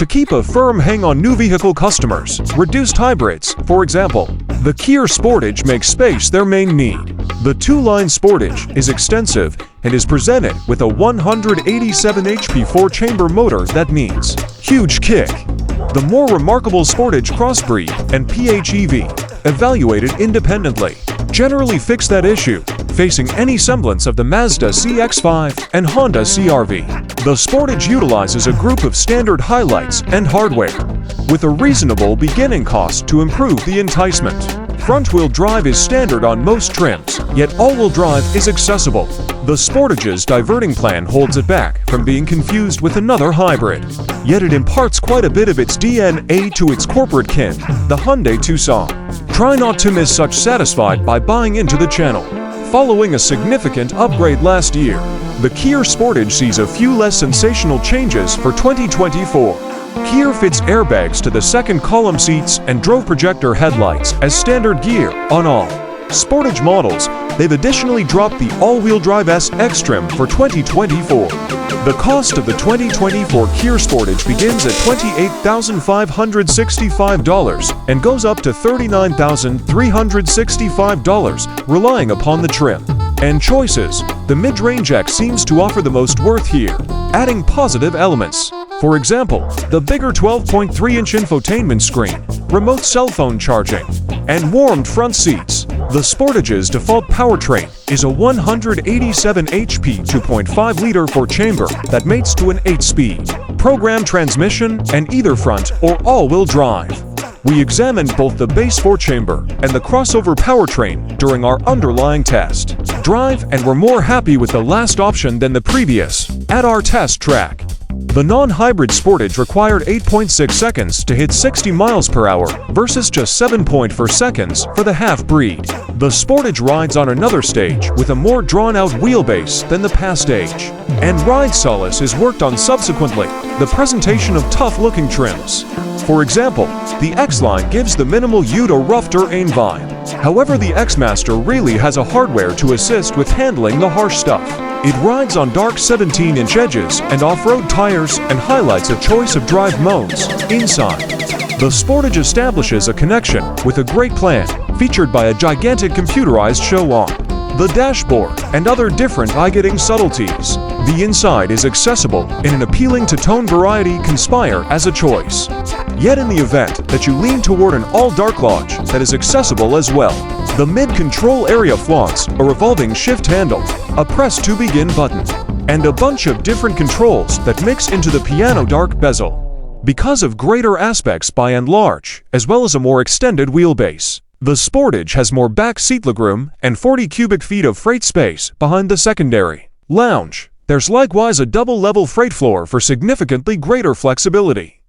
to keep a firm hang on new vehicle customers. Reduced hybrids, for example. The Kia Sportage makes space their main need. The two-line Sportage is extensive and is presented with a 187 HP 4-chamber motor that means huge kick. The more remarkable Sportage Crossbreed and PHEV, evaluated independently, generally fix that issue, facing any semblance of the Mazda CX-5 and Honda CR-V. The Sportage utilizes a group of standard highlights and hardware, with a reasonable beginning cost to improve the enticement. Front-wheel drive is standard on most trims, yet all-wheel drive is accessible. The Sportage's diverting plan holds it back from being confused with another hybrid, yet it imparts quite a bit of its DNA to its corporate kin, the Hyundai Tucson. Try not to miss such satisfied by buying into the channel. Following a significant upgrade last year, the Kia Sportage sees a few less sensational changes for 2024. Kia fits airbags to the second column seats and drove projector headlights as standard gear on all Sportage models. They've additionally dropped the all-wheel drive SX trim for 2024. The cost of the 2024 Kia Sportage begins at $28,565 and goes up to $39,365, relying upon the trim and choices. The mid-range X seems to offer the most worth here, adding positive elements. For example, the bigger 12.3-inch infotainment screen, remote cell phone charging, and warmed front seats. The Sportage's default powertrain is a 187 HP 2.5-liter 4-chamber that mates to an 8-speed program transmission and either front or all-wheel drive. We examined both the base 4-chamber and the crossover powertrain during our underlying test drive and were more happy with the last option than the previous at our test track. The non-hybrid Sportage required 8.6 seconds to hit 60 miles per hour versus just 7.4 seconds for the half-breed. The Sportage rides on another stage with a more drawn-out wheelbase than the past stage, and ride solace is worked on subsequently, the presentation of tough-looking trims. For example, the X-Line gives the minimal U to rough terrain vibe. However, the X-Master really has a hardware to assist with handling the harsh stuff. It rides on dark 17-inch edges and off-road tires and highlights a choice of drive modes inside. The Sportage establishes a connection with a great plan, featured by a gigantic computerized show-on, the dashboard, and other different eye-getting subtleties. The inside is accessible in an appealing two-tone variety conspire as a choice. Yet in the event that you lean toward an all-dark lodge that is accessible as well, the mid-control area flaunts a revolving shift handle, a press-to-begin button, and a bunch of different controls that mix into the piano dark bezel. Because of greater aspects by and large, as well as a more extended wheelbase, the Sportage has more back seat legroom and 40 cubic feet of freight space behind the secondary lounge. There's likewise a double-level freight floor for significantly greater flexibility.